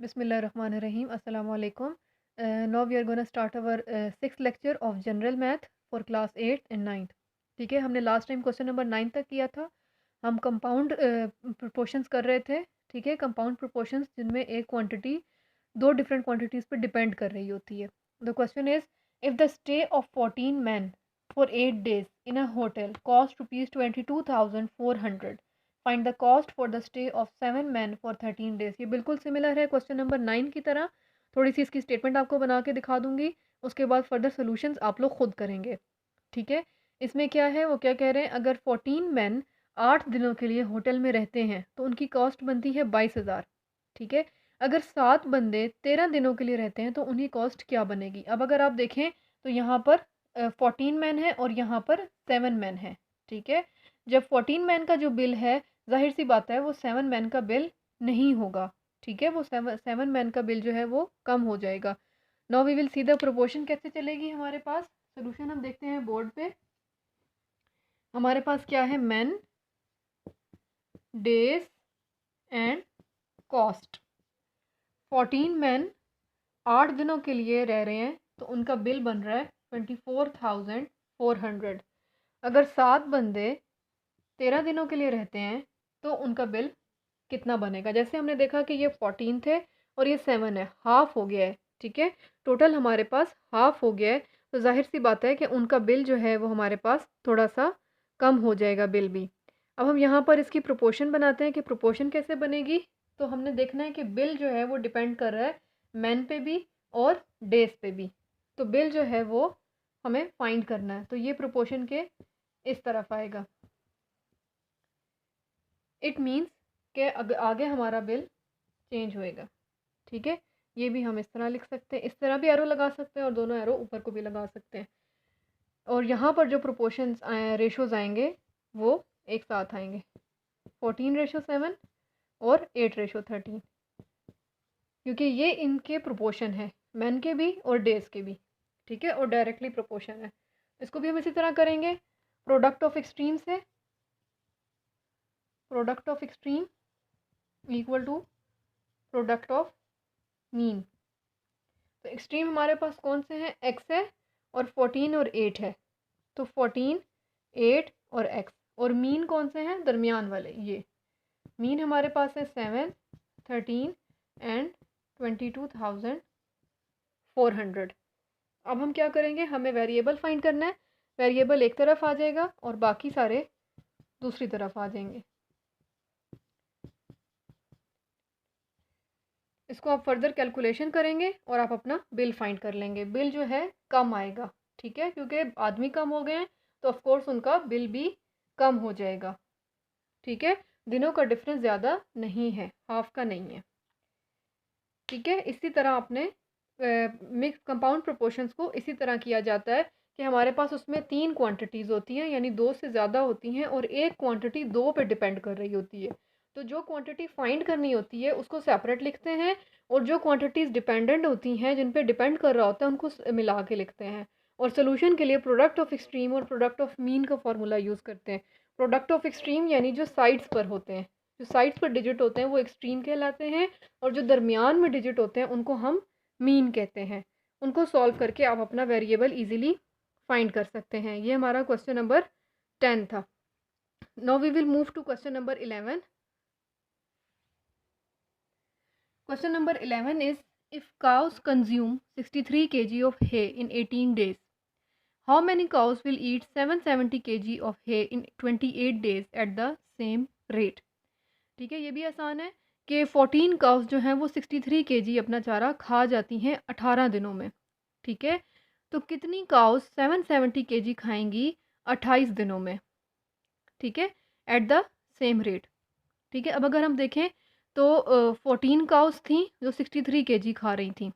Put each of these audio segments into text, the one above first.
Bismillahirrahmanirrahim. Assalamu alaikum. Now we are going to start our sixth lecture of general math for class 8th and 9th. ठीक है, हमने last time question number 9 तक किया था। हम compound proportions कर रहे थे। ठीक है, कंपाउंड प्रोपोर्शंस जिनमें एक क्वांटिटी दो डिफरेंट क्वांटिटीज़ पर डिपेंड कर रही होती है। The question is, if the stay of 14 men for 8 days in a hotel cost rupees 22,400, find the cost for the stay of 7 men for 13 days. ये बिल्कुल सिमिलर है क्वेश्चन नंबर 9 की तरह। थोड़ी सी इसकी स्टेटमेंट आपको बना के दिखा दूंगी, उसके बाद फर्दर सोल्यूशंस आप लोग खुद करेंगे। ठीक है, इसमें क्या है, वो क्या कह रहे हैं, अगर 14 men 8 दिनों के लिए होटल में रहते हैं तो उनकी कॉस्ट बनती है 22,000। ठीक है, अगर 7 बंदे 13 दिनों के लिए रहते हैं तो उनकी कॉस्ट क्या बनेगी। अब अगर आप देखें तो यहाँ पर 14 men है और यहाँ पर 7 men है। ठीक है, जब 14 men का जो बिल है, जाहिर सी बात है वो 7 men का बिल नहीं होगा। ठीक है, वो 7 men का बिल जो है वो कम हो जाएगा। Now we will see the proportion कैसे चलेगी हमारे पास। सोल्यूशन हम देखते हैं बोर्ड पे। हमारे पास क्या है, men, days and cost. 14 men 8 दिनों के लिए रह रहे हैं तो उनका बिल बन रहा है 24,400। अगर 7 बंदे 13 दिनों के लिए रहते हैं तो उनका बिल कितना बनेगा। जैसे हमने देखा कि ये 14 थे और ये 7 है, हाफ हो गया है। ठीक है, टोटल हमारे पास हाफ हो गया है, तो जाहिर सी बात है कि उनका बिल जो है वो हमारे पास थोड़ा सा कम हो जाएगा बिल भी। अब हम यहाँ पर इसकी प्रोपोर्शन बनाते हैं कि प्रोपोर्शन कैसे बनेगी। तो हमने देखना है कि बिल जो है वो डिपेंड कर रहा है मैन पे भी और डेज पे भी। तो बिल जो है वो हमें फाइंड करना है, तो ये प्रोपोर्शन के इस तरफ आएगा। इट मीन्स कि आगे हमारा बिल चेंज होएगा। ठीक है, ये भी हम इस तरह लिख सकते हैं, इस तरह भी एरो लगा सकते हैं और दोनों एरो ऊपर को भी लगा सकते हैं। और यहाँ पर जो प्रोपोर्शंस रेशोज़ आएंगे वो एक साथ आएंगे, 14:7 और 8:13, क्योंकि ये इनके प्रोपोर्शन है, मैन के भी और डेज के भी। ठीक है, और डायरेक्टली प्रोपोर्शन है। इसको भी हम इसी तरह करेंगे। प्रोडक्ट ऑफ एक्सट्रीम से product of extreme equal to product of mean. तो एक्सट्रीम हमारे पास कौन से हैं, एक्स है और 14 और 8 है। तो 14, 8 और एक्स। और मीन कौन से हैं, दरमियान वाले। ये मीन हमारे पास है 7, 13 एंड 22,400। अब हम क्या करेंगे, हमें वेरिएबल फाइंड करना है। वेरिएबल एक तरफ आ जाएगा और बाकी सारे दूसरी तरफ आ जाएंगे। इसको आप फर्दर कैलकुलेशन करेंगे और आप अपना बिल फाइंड कर लेंगे। बिल जो है कम आएगा। ठीक है, क्योंकि आदमी कम हो गए हैं तो ऑफ कोर्स उनका बिल भी कम हो जाएगा। ठीक है, दिनों का डिफरेंस ज़्यादा नहीं है, हाफ का नहीं है। ठीक है, इसी तरह आपने मिक्स कंपाउंड प्रोपोर्शंस को इसी तरह किया जाता है कि हमारे पास उसमें 3 क्वांटिटीज़ होती हैं, यानी 2 से ज़्यादा होती हैं और एक क्वांटिटी 2 पे डिपेंड कर रही होती है। तो जो क्वांटिटी फाइंड करनी होती है उसको सेपरेट लिखते हैं, और जो क्वांटिटीज़ डिपेंडेंट होती हैं, जिन पे डिपेंड कर रहा होता है, उनको मिला के लिखते हैं। और सोल्यूशन के लिए प्रोडक्ट ऑफ एक्सट्रीम और प्रोडक्ट ऑफ मीन का फॉर्मूला यूज़ करते हैं। प्रोडक्ट ऑफ एक्सट्रीम यानी जो साइड्स पर होते हैं, जो साइड्स पर डिजिट होते हैं वो एक्सट्रीम कहलाते हैं, और जो दरमियान में डिजिट होते हैं उनको हम मीन कहते हैं। उनको सॉल्व करके आप अपना वेरिएबल इजीली फाइंड कर सकते हैं। ये हमारा क्वेश्चन नंबर 10 था। Now we will move to question number 11। Question number 11 is, if cows consume 63 kg of hay in 18 days, how many cows will eat 770 kg of hay in 28 days at the same rate। ठीक है, ये भी आसान है कि 14 cows जो हैं वो 63 kg अपना चारा खा जाती हैं 18 दिनों में। ठीक है, तो कितनी काउस 770 kg खाएंगी 28 दिनों में। ठीक है, एट द सेम रेट। ठीक है, अब अगर हम देखें तो 14 काउस थी जो 63 kg खा रही थी।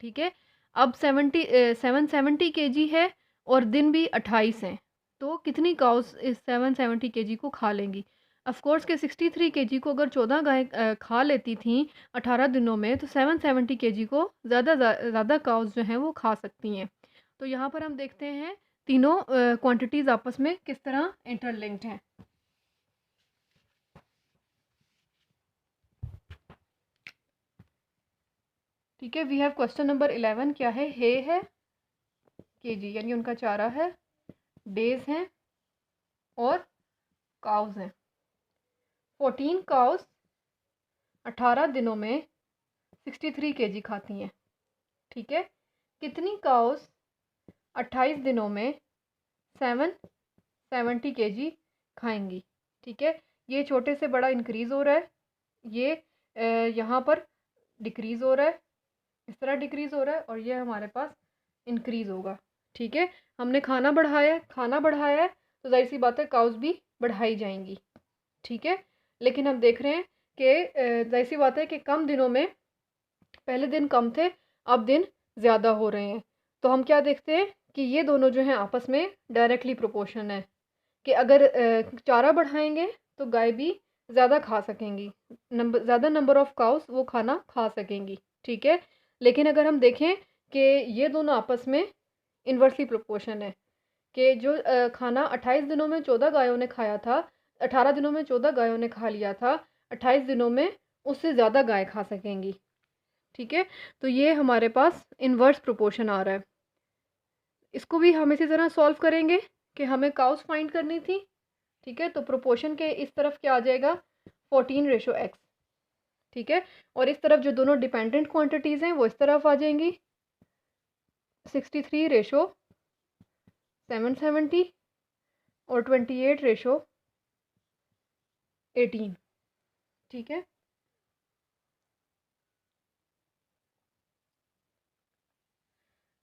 ठीक है, अब 770 kg है और दिन भी 28 हैं, तो कितनी काउस इस 770 kg को खा लेंगी। ऑफ कोर्स के 63 kg को अगर 14 गाय खा लेती थी 18 दिनों में, तो 770 kg को ज़्यादा काउस जो हैं वो खा सकती हैं। तो यहाँ पर हम देखते हैं तीनों क्वांटिटीज़ आपस में किस तरह इंटरलिंक्ड हैं। ठीक है, वी हैव क्वेश्चन नंबर 11 क्या है, है केजी यानी उनका चारा है, डेज हैं और काउज हैं। 14 काउज 18 दिनों में 63 केजी खाती हैं। ठीक है, कितनी काउज 28 दिनों में 770 केजी खाएंगी। ठीक है, ये छोटे से बड़ा इंक्रीज़ हो रहा है, ये यहाँ पर डिक्रीज़ हो रहा है, इस तरह डिक्रीज़ हो रहा है, और ये हमारे पास इंक्रीज़ होगा। ठीक है, हमने खाना बढ़ाया है तो जाहिर सी बात है काउज भी बढ़ाई जाएंगी। ठीक है, लेकिन हम देख रहे हैं कि जाहिर सी बात है कि कम दिनों में, पहले दिन कम थे अब दिन ज़्यादा हो रहे हैं, तो हम क्या देखते हैं कि ये दोनों जो हैं आपस में डायरेक्टली प्रोपोर्शन है कि अगर चारा बढ़ाएंगे तो गाय भी ज़्यादा खा सकेंगी, ज़्यादा नंबर ऑफ़ काउस वो खाना खा सकेंगी। ठीक है, लेकिन अगर हम देखें कि ये दोनों आपस में इन्वर्सली प्रोपोर्शन है कि जो खाना 28 दिनों में 14 गायों ने खाया था, 18 दिनों में 14 गायों ने खा लिया था, 28 दिनों में उससे ज़्यादा गाय खा सकेंगी। ठीक है, तो ये हमारे पास इन्वर्स प्रोपोर्शन आ रहा है। इसको भी हम इसी तरह सॉल्व करेंगे कि हमें काउस फाइंड करनी थी। ठीक है, तो प्रोपोर्शन के इस तरफ क्या आ जाएगा 14:x। ठीक है, और इस तरफ जो दोनों डिपेंडेंट क्वांटिटीज़ हैं वो इस तरफ आ जाएंगी 63:770 और 28:18। ठीक है,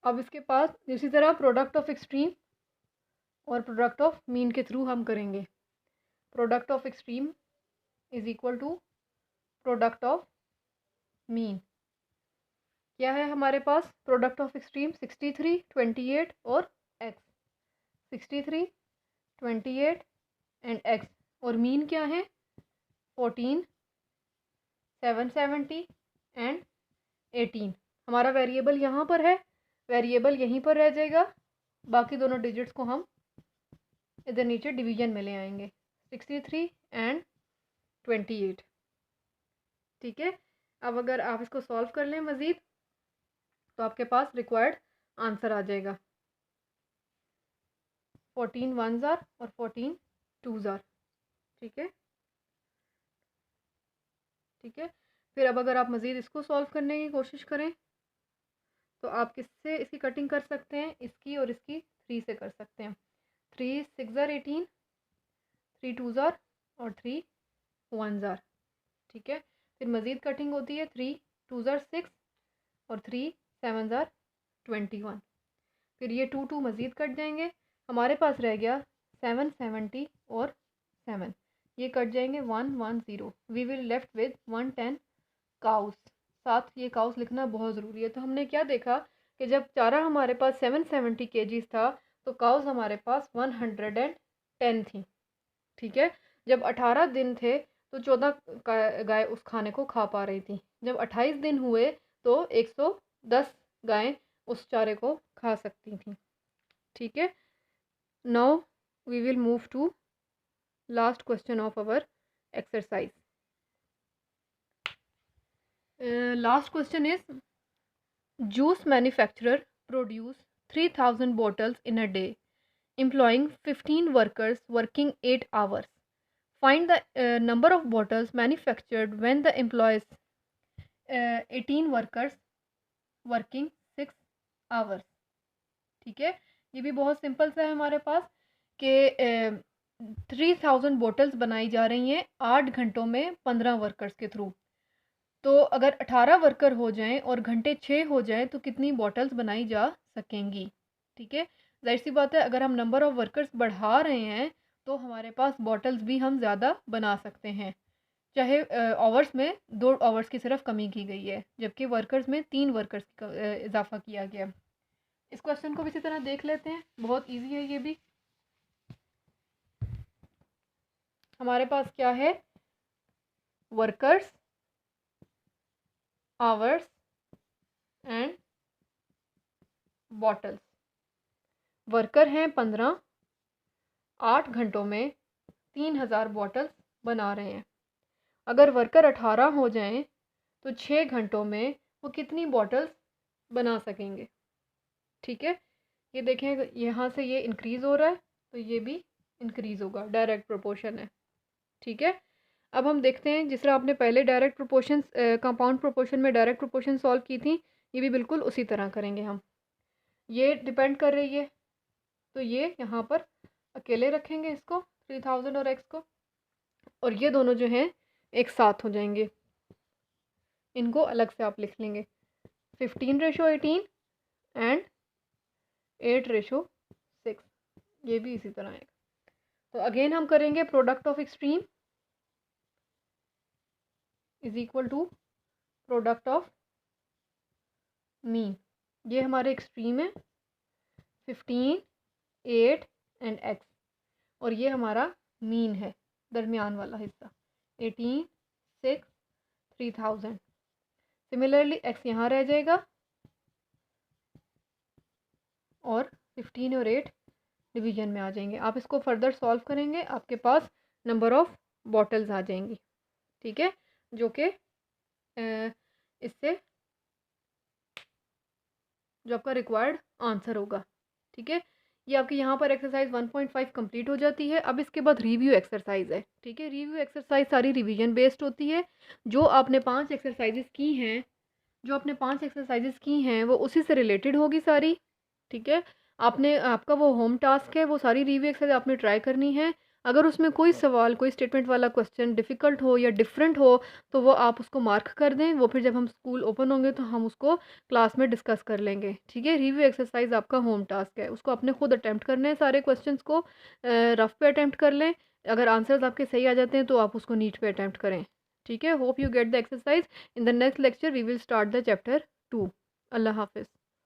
अब इसके पास इसी तरह प्रोडक्ट ऑफ एक्सट्रीम और प्रोडक्ट ऑफ मीन के थ्रू हम करेंगे। Product of extreme is equal to product of mean. क्या है हमारे पास प्रोडक्ट ऑफ एक्सट्रीम 63, 28 और x। 63, 28 एंड x, और मीन क्या है 14, 770 एंड 18। हमारा वेरिएबल यहाँ पर है, वेरिएबल यहीं पर रह जाएगा, बाकी दोनों डिजिट्स को हम इधर नीचे डिवीजन में ले आएंगे 63 एंड 28। ठीक है, अब अगर आप इसको सॉल्व कर लें मज़ीद तो आपके पास रिक्वायर्ड आंसर आ जाएगा 14 1s और 14 2s। ठीक है, ठीक है, फिर अब अगर आप मज़ीद इसको सॉल्व करने की कोशिश करें तो आप किससे इसकी कटिंग कर सकते हैं, इसकी और इसकी 3 से कर सकते हैं। 3 6 18, 3 2s और 3 1s। ठीक है, फिर मज़ीद कटिंग होती है 3 2s 6 और 3 7s 21। फिर ये 2 2 मज़ीद कट जाएंगे, हमारे पास रह गया 770 और 7, ये कट जाएंगे 1 1 0। We will left with 110 cows. साथ ये काउस लिखना बहुत ज़रूरी है। तो हमने क्या देखा कि जब चारा हमारे पास 770 केजीज था तो काउस हमारे पास 110 थी। ठीक है, जब 18 दिन थे तो 14 गाय उस खाने को खा पा रही थी, जब 28 दिन हुए तो 110 गायें उस चारे को खा सकती थी। ठीक है, now we will move to last question of our exercise. Last question is juice manufacturer produce 3000 bottles in a day employing 15 workers working 8 hours. Find the number of bottles manufactured when the employs 18 workers working 6 hours. ठीक है, ये भी बहुत simple सा है हमारे पास कि 3000 bottles बनाई जा रही हैं 8 घंटों में 15 वर्कर्स के थ्रू। तो अगर 18 वर्कर हो जाएं और घंटे 6 हो जाएं तो कितनी बॉटल्स बनाई जा सकेंगी। ठीक है, जाहिर सी बात है अगर हम नंबर ऑफ़ वर्कर्स बढ़ा रहे हैं तो हमारे पास बॉटल्स भी हम ज़्यादा बना सकते हैं, चाहे आवर्स में 2 आवर्स की सिर्फ कमी की गई है जबकि वर्कर्स में 3 वर्कर्स का इजाफा किया गया। इस क्वेश्चन को भी इसी तरह देख लेते हैं, बहुत ईजी है ये भी। हमारे पास क्या है workers, hours and bottles. Worker हैं 15, 8 घंटों में 3000 बॉटल्स बना रहे हैं। अगर वर्कर 18 हो जाएं तो 6 घंटों में वो कितनी बॉटल्स बना सकेंगे। ठीक है, ये देखें यहाँ से ये इंक्रीज़ हो रहा है तो ये भी इंक्रीज़ होगा, डायरेक्ट प्रोपोर्शन है। ठीक है, अब हम देखते हैं जिस तरह आपने पहले डायरेक्ट प्रोपोर्शन कंपाउंड प्रोपोर्शन में डायरेक्ट प्रोपोर्शन सॉल्व की थी, ये भी बिल्कुल उसी तरह करेंगे हम। ये डिपेंड कर रही है तो ये यहाँ पर अकेले रखेंगे इसको 3000 और x को, और ये दोनों जो हैं एक साथ हो जाएंगे, इनको अलग से आप लिख लेंगे 15:18 एंड 8:6, ये भी इसी तरह है। तो अगेन हम करेंगे product of extreme is equal to product of mean. ये हमारे एक्सट्रीम है 15, 8 एंड x, और ये हमारा मीन है दरमियान वाला हिस्सा 18, 6, 3000। सिमिलरली x यहाँ रह जाएगा और 15 और 8 डिवीजन में आ जाएंगे। आप इसको फर्दर सॉल्व करेंगे, आपके पास नंबर ऑफ बॉटल्स आ जाएंगी। ठीक है, जो कि इससे जो आपका रिक्वायर्ड आंसर होगा। ठीक है, ये आपकी यहाँ पर एक्सरसाइज 1.5 कंप्लीट हो जाती है। अब इसके बाद रिव्यू एक्सरसाइज है। ठीक है, रिव्यू एक्सरसाइज सारी रिवीजन बेस्ड होती है। जो आपने 5 एक्सरसाइजेस की हैं, वो उसी से रिलेटेड होगी सारी। ठीक है, आपका वो होम टास्क है, वो सारी रिव्यू एक्सरसाइज आपने ट्राई करनी है। अगर उसमें कोई सवाल, कोई स्टेटमेंट वाला क्वेश्चन डिफ़िकल्ट हो या डिफरेंट हो तो वो आप उसको मार्क कर दें। वो फिर जब हम स्कूल ओपन होंगे तो हम उसको क्लास में डिस्कस कर लेंगे। ठीक है, रिव्यू एक्सरसाइज आपका होम टास्क है, उसको आपने खुद अटैम्प्ट करने हैं। सारे क्वेश्चन को रफ पे अटैम्प्ट कर लें। अगर आंसर्स आपके सही आ जाते हैं तो आप उसको नीट पे अटैम्प्ट करें। ठीक है, hope you get the exercise. In the next lecture we will start the chapter 2। अल्लाह हाफिज़।